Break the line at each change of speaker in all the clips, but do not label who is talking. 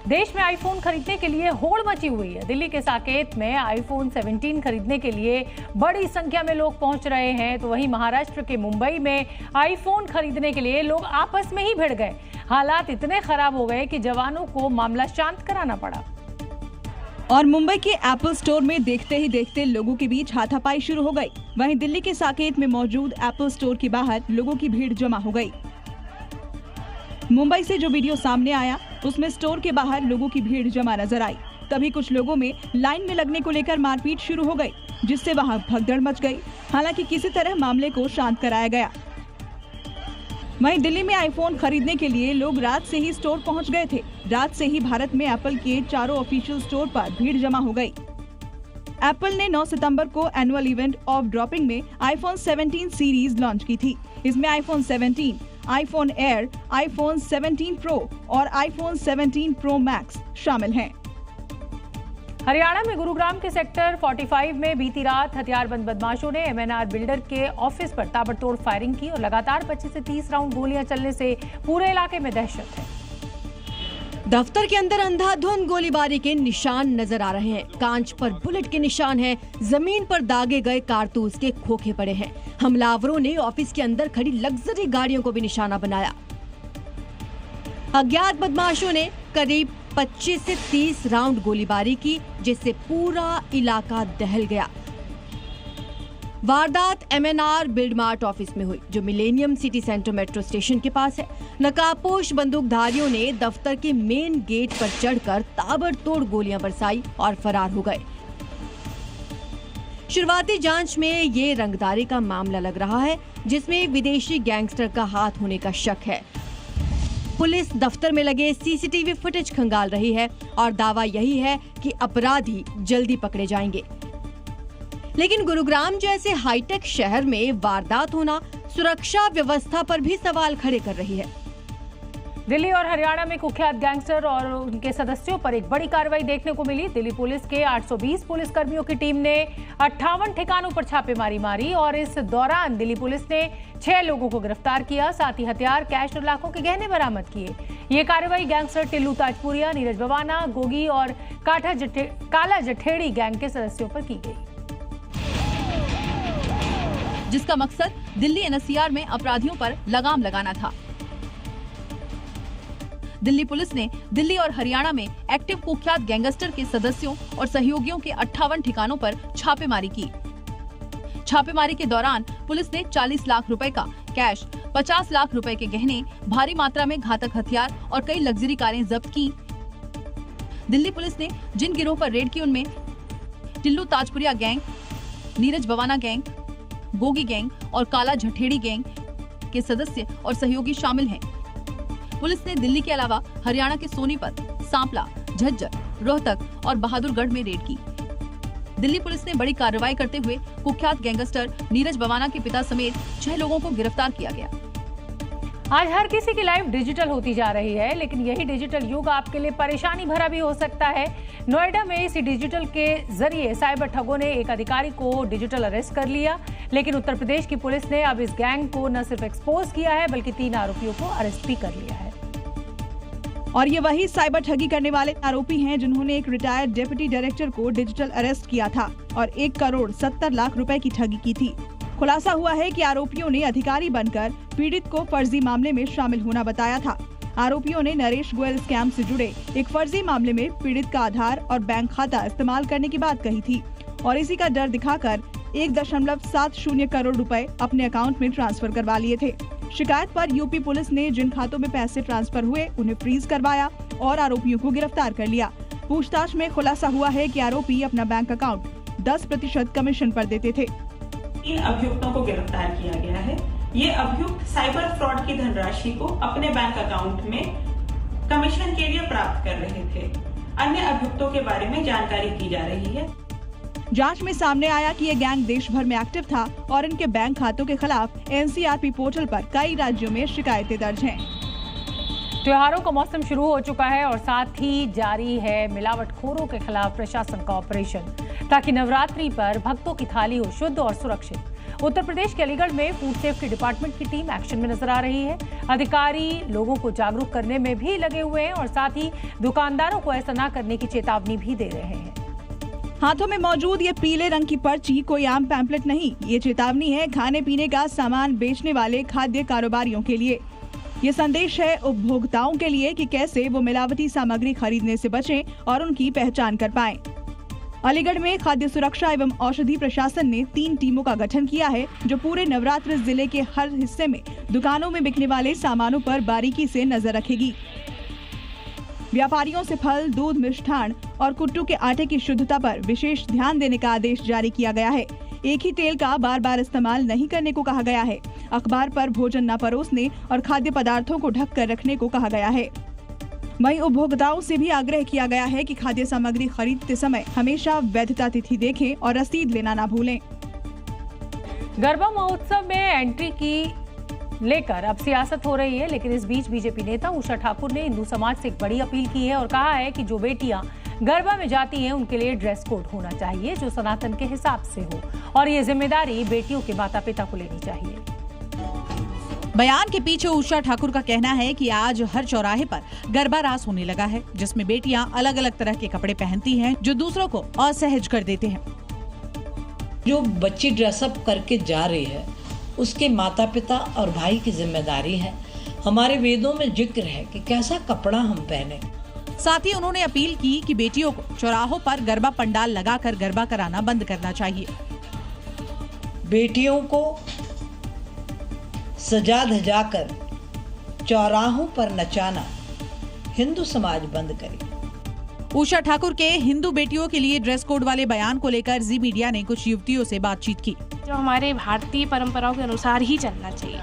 देश में आईफोन खरीदने के लिए होड़ मची हुई है। दिल्ली के साकेत में आईफोन 17 खरीदने के लिए बड़ी संख्या में लोग पहुंच रहे हैं, तो वहीं महाराष्ट्र के मुंबई में आईफोन खरीदने के लिए लोग आपस में ही भिड़ गए। हालात इतने खराब हो गए कि जवानों को मामला शांत कराना पड़ा।
और मुंबई के एप्पल स्टोर में देखते ही देखते लोगों के बीच हाथापाई शुरू हो गई। वहीं दिल्ली के साकेत में मौजूद एप्पल स्टोर के बाहर लोगों की भीड़ जमा हो गई। मुंबई से जो वीडियो सामने आया उसमें स्टोर के बाहर लोगों की भीड़ जमा नजर आई। तभी कुछ लोगों में लाइन में लगने को लेकर मारपीट शुरू हो गई, जिससे वहां भगदड़ मच गई। हालांकि किसी तरह मामले को शांत कराया गया। वहीं दिल्ली में आईफोन खरीदने के लिए लोग रात से ही स्टोर पहुंच गए थे। रात से ही भारत में एप्पल के चारों ऑफिशियल स्टोर पर भीड़ जमा हो गई। एप्पल ने 9 सितंबर को एनुअल इवेंट ऑफ ड्रॉपिंग में आईफोन 17 सीरीज लॉन्च की थी। इसमें iPhone 17, iPhone air, iPhone 17 pro और आईफोन 17 प्रो मैक्स शामिल हैं।
हरियाणा में गुरुग्राम के सेक्टर 45 में बीती रात हथियारबंद बदमाशों ने एमएनआर बिल्डर के ऑफिस पर ताबड़तोड़ फायरिंग की और लगातार 25 से 30 राउंड गोलियां चलने से पूरे इलाके में दहशत है।
दफ्तर के अंदर अंधाधुंध गोलीबारी के निशान नजर आ रहे हैं। कांच पर बुलेट के निशान हैं, जमीन पर दागे गए कारतूस के खोखे पड़े हैं। हमलावरों ने ऑफिस के अंदर खड़ी लग्जरी गाड़ियों को भी निशाना बनाया। अज्ञात बदमाशों ने करीब 25 से 30 राउंड गोलीबारी की, जिससे पूरा इलाका दहल गया। वारदात एमएनआर बिल्ड मार्ट ऑफिस में हुई, जो millennium city centre metro station के पास है। नकाबपोश बंदूकधारियों ने दफ्तर के मेन गेट पर चढ़कर ताबड़तोड़ गोलियां बरसाई और फरार हो गए। शुरुआती जांच में ये रंगदारी का मामला लग रहा है, जिसमें विदेशी गैंगस्टर का हाथ होने का शक है। पुलिस दफ्तर में लगे सीसीटीवी फुटेज खंगाल रही है और दावा यही है कि अपराधी जल्दी पकड़े जाएंगे। लेकिन गुरुग्राम जैसे हाईटेक शहर में वारदात होना सुरक्षा व्यवस्था पर भी सवाल खड़े कर रही है।
दिल्ली और हरियाणा में कुख्यात गैंगस्टर और उनके सदस्यों पर एक बड़ी कार्रवाई देखने को मिली। दिल्ली पुलिस के 820 पुलिसकर्मियों की टीम ने 58 ठिकानों पर छापेमारी मारी और इस दौरान दिल्ली पुलिस ने 6 लोगों को गिरफ्तार किया। साथ ही हथियार, कैश और लाखों के गहने बरामद किए। ये कार्रवाई गैंगस्टर टिल्लू ताजपुरिया, नीरज बवाना, गोगी और काला जठेड़ी गैंग के सदस्यों पर की गई,
जिसका मकसद दिल्ली एनसीआर में अपराधियों पर लगाम लगाना था। दिल्ली पुलिस ने दिल्ली और हरियाणा में एक्टिव कुख्यात गैंगस्टर के सदस्यों और सहयोगियों के 58 ठिकानों पर छापेमारी की। छापेमारी के दौरान पुलिस ने 40 लाख रुपए का कैश, 50 लाख रुपए के गहने, भारी मात्रा में घातक हथियार और कई लग्जरी कारें जब्त की। दिल्ली पुलिस ने जिन गिरोह पर रेड की उनमें Tillu Tajpuriya gang, Neeraj Bawana gang, Gogi gang और काला जठेड़ी गैंग के सदस्य और सहयोगी शामिल हैं। पुलिस ने दिल्ली के अलावा हरियाणा के सोनीपत, सांपला, झज्जर, रोहतक और बहादुरगढ़ में रेड की। दिल्ली पुलिस ने बड़ी कार्रवाई करते हुए कुख्यात गैंगस्टर नीरज बवाना के पिता समेत 6 लोगों को गिरफ्तार किया गया।
आज हर किसी की लाइफ डिजिटल होती जा रही है, लेकिन यही डिजिटल युग आपके लिए परेशानी भरा भी हो सकता है। नोएडा में इसी डिजिटल के जरिए साइबर ठगों ने एक अधिकारी को डिजिटल अरेस्ट कर लिया। लेकिन उत्तर प्रदेश की पुलिस ने अब इस गैंग को न सिर्फ एक्सपोज किया है, बल्कि 3 आरोपियों को अरेस्ट भी कर लिया है।
और ये वही साइबर ठगी करने वाले आरोपी हैं जिन्होंने एक रिटायर्ड डिप्टी डायरेक्टर को डिजिटल अरेस्ट किया था और 1 करोड़ 70 लाख रुपए की ठगी की थी। खुलासा हुआ है कि आरोपियों ने अधिकारी बनकर पीड़ित को फर्जी मामले में शामिल होना बताया था। आरोपियों ने नरेश गोयल स्कैम से जुड़े एक फर्जी मामले में पीड़ित का आधार और बैंक खाता इस्तेमाल करने की बात कही थी और इसी का डर दिखाकर 1.70 करोड़ रुपए अपने अकाउंट में ट्रांसफर करवा लिए थे। शिकायत पर यूपी पुलिस ने जिन खातों में पैसे ट्रांसफर हुए उन्हें फ्रीज करवाया और आरोपियों को गिरफ्तार कर लिया। पूछताछ में खुलासा हुआ है कि आरोपी अपना बैंक अकाउंट 10% कमीशन पर देते थे।
3 अभियुक्तों को गिरफ्तार किया गया है। ये अभियुक्त साइबर फ्रॉड की धनराशि को अपने बैंक अकाउंट में कमीशन के लिए प्राप्त कर रहे थे। अन्य अभियुक्तों के बारे में जानकारी की जा रही है।
जांच में सामने आया कि ये गैंग देश भर में एक्टिव था और इनके बैंक खातों के खिलाफ एनसीआरपी पोर्टल पर कई राज्यों में शिकायतें दर्ज हैं।
त्योहारों का मौसम शुरू हो चुका है और साथ ही जारी है मिलावटखोरों के खिलाफ प्रशासन का ऑपरेशन, ताकि नवरात्रि पर भक्तों की थाली हो शुद्ध और सुरक्षित। उत्तर प्रदेश के अलीगढ़ में फूड सेफ्टी डिपार्टमेंट की टीम एक्शन में नजर आ रही है। अधिकारी लोगों को जागरूक करने में भी लगे हुए हैं और साथ ही दुकानदारों को ऐसा न करने की चेतावनी भी दे रहे हैं।
हाथों में मौजूद ये पीले रंग की पर्ची कोई आम पैम्पलेट नहीं, ये चेतावनी है खाने पीने का सामान बेचने वाले खाद्य कारोबारियों के लिए। ये संदेश है उपभोक्ताओं के लिए कि कैसे वो मिलावटी सामग्री खरीदने से बचें और उनकी पहचान कर पाएं। अलीगढ़ में खाद्य सुरक्षा एवं औषधि प्रशासन ने 3 टीमों का गठन किया है, जो पूरे नवरात्र जिले के हर हिस्से में दुकानों में बिकने वाले सामानों पर बारीकी से नजर रखेगी। व्यापारियों से फल, दूध, मिष्ठान और कुट्टू के आटे की शुद्धता पर विशेष ध्यान देने का आदेश जारी किया गया है। एक ही तेल का बार बार इस्तेमाल नहीं करने को कहा गया है। अखबार पर भोजन न परोसने और खाद्य पदार्थों को ढक कर रखने को कहा गया है। वहीं उपभोक्ताओं से भी आग्रह किया गया है कि खाद्य सामग्री खरीदते समय हमेशा वैधता तिथि देखें और रसीद लेना न भूलें।
गरबा महोत्सव में एंट्री की लेकर अब सियासत हो रही है, लेकिन इस बीच बीजेपी नेता उषा ठाकुर ने हिंदू समाज से एक बड़ी अपील की है और कहा है कि जो बेटियां गरबा में जाती हैं उनके लिए ड्रेस कोड होना चाहिए जो सनातन के हिसाब से हो और ये जिम्मेदारी बेटियों के माता पिता को लेनी चाहिए।
बयान के पीछे उषा ठाकुर का कहना है कि आज हर चौराहे पर गरबा रास होने लगा है, जिसमें बेटियां अलग अलग तरह के कपड़े पहनती हैं जो दूसरों को असहज कर देते हैं।
जो बच्ची ड्रेसअप करके जा रही है उसके माता पिता और भाई की जिम्मेदारी है। हमारे वेदों में जिक्र है कि कैसा कपड़ा हम पहने।
साथ ही उन्होंने अपील की कि बेटियों को चौराहों पर गरबा पंडाल लगाकर गरबा कराना बंद करना चाहिए।
बेटियों को सजा धजा कर चौराहों पर नचाना हिंदू समाज बंद करे।
उषा ठाकुर के हिंदू बेटियों के लिए ड्रेस कोड वाले बयान को लेकर जी मीडिया ने कुछ युवतियों से बातचीत की।
जो हमारे भारतीय परंपराओं के अनुसार ही चलना चाहिए,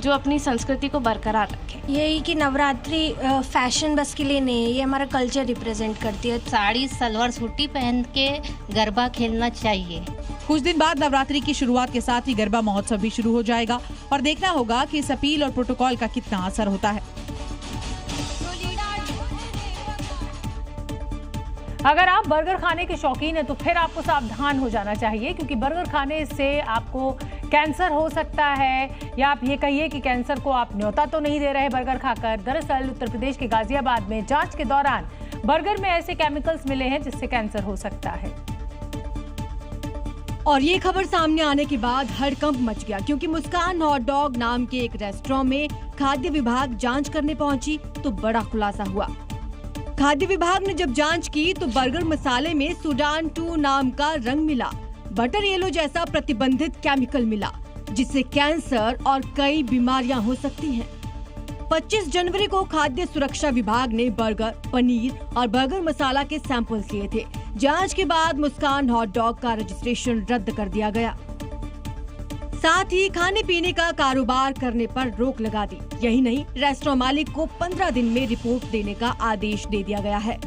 जो अपनी संस्कृति को बरकरार रखे।
यही कि नवरात्रि फैशन बस के लिए नहीं है, ये हमारा कल्चर रिप्रेजेंट करती है।
साड़ी सलवार सूटी पहन के गरबा खेलना चाहिए।
कुछ दिन बाद नवरात्रि की शुरुआत के साथ ही गरबा महोत्सव भी शुरू हो जाएगा और देखना होगा कि इस अपील और प्रोटोकॉल का कितना असर होता है।
अगर आप बर्गर खाने के शौकीन हैं तो फिर आपको सावधान हो जाना चाहिए, क्योंकि बर्गर खाने से आपको कैंसर हो सकता है, या आप ये कहिए कि कैंसर को आप न्योता तो नहीं दे रहे बर्गर खाकर। दरअसल उत्तर प्रदेश के गाजियाबाद में जांच के दौरान बर्गर में ऐसे केमिकल्स मिले हैं जिससे कैंसर हो सकता है।
और ये खबर सामने आने के बाद हड़कंप मच गया, क्योंकि मुस्कान हॉट डॉग नाम के एक रेस्टोरेंट में खाद्य विभाग जांच करने पहुंची तो बड़ा खुलासा हुआ। खाद्य विभाग ने जब जांच की तो बर्गर मसाले में सुडान 2 नाम का रंग मिला, बटर येलो जैसा प्रतिबंधित केमिकल मिला, जिससे कैंसर और कई बीमारियां हो सकती हैं। 25 जनवरी को खाद्य सुरक्षा विभाग ने बर्गर, पनीर और बर्गर मसाला के सैंपल्स लिए थे। जांच के बाद मुस्कान हॉट डॉग का रजिस्ट्रेशन रद्द कर दिया गया। साथ ही खाने पीने का कारोबार करने पर रोक लगा दी। यही नहीं, रेस्टोरेंट मालिक को 15 दिन में रिपोर्ट देने का आदेश दे दिया गया है।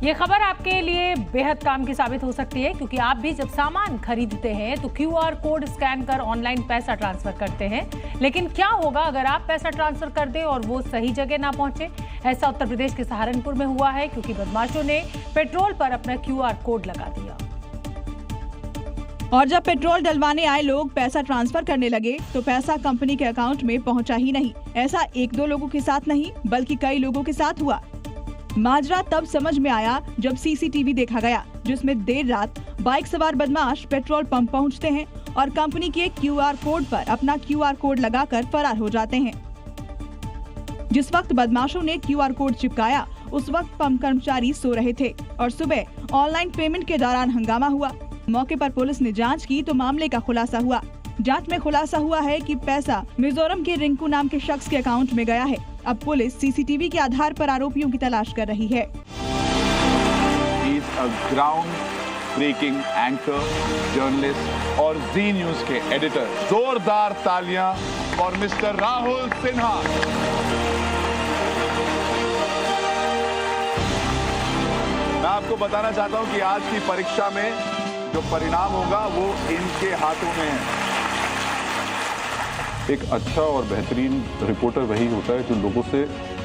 ये खबर आपके लिए बेहद काम की साबित हो सकती है, क्योंकि आप भी जब सामान खरीदते हैं तो QR कोड स्कैन कर ऑनलाइन पैसा ट्रांसफर करते हैं। लेकिन क्या होगा अगर आप पैसा ट्रांसफर कर दें और वो सही जगह ना पहुंचे? ऐसा उत्तर प्रदेश के सहारनपुर में हुआ है, क्योंकि बदमाशों ने पेट्रोल पर अपना QR कोड लगा दिया।
और जब पेट्रोल डलवाने आए लोग पैसा ट्रांसफर करने लगे तो पैसा कंपनी के अकाउंट में पहुंचा ही नहीं। ऐसा 1-2 लोगों के साथ नहीं, बल्कि कई लोगों के साथ हुआ। माजरा तब समझ में आया जब CCTV देखा गया, जिसमें देर रात बाइक सवार बदमाश पेट्रोल पंप पहुंचते हैं और कंपनी के QR कोड पर अपना QR कोड लगाकर फरार हो जाते हैं। जिस वक्त बदमाशों ने QR कोड चिपकाया उस वक्त पंप कर्मचारी सो रहे थे और सुबह ऑनलाइन पेमेंट के दौरान हंगामा हुआ। मौके पर पुलिस ने जांच की तो मामले का खुलासा हुआ। जांच में खुलासा हुआ है कि पैसा मिजोरम के रिंकू नाम के शख्स के अकाउंट में गया है। अब पुलिस CCTV के आधार पर आरोपियों की तलाश कर रही है।
ग्राउंड ब्रेकिंग एंकर, जर्नलिस्ट और जी न्यूज के एडिटर। जोरदार तालियां फॉर मिस्टर राहुल सिन्हा। मैं आपको बताना चाहता हूं कि आज की परीक्षा में जो परिणाम होगा वो इनके हाथों में है। एक अच्छा और बेहतरीन रिपोर्टर वही होता है जो लोगों से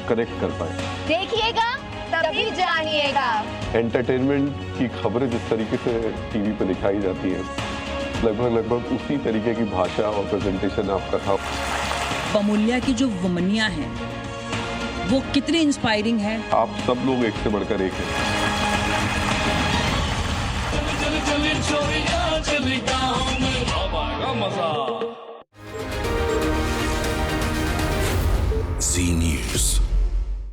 कनेक्ट कर पाए।
देखिएगा तभी जानिएगा।
एंटरटेनमेंट की खबरें जिस तरीके से टीवी पे दिखाई जाती हैं, लगभग उसी तरीके की भाषा और प्रेजेंटेशन आपका था।
बमुलिया की जो वुमनिया है वो कितनी इंस्पायरिंग है।
आप सब लोग एक से बढ़कर एक हैं।
Zee News।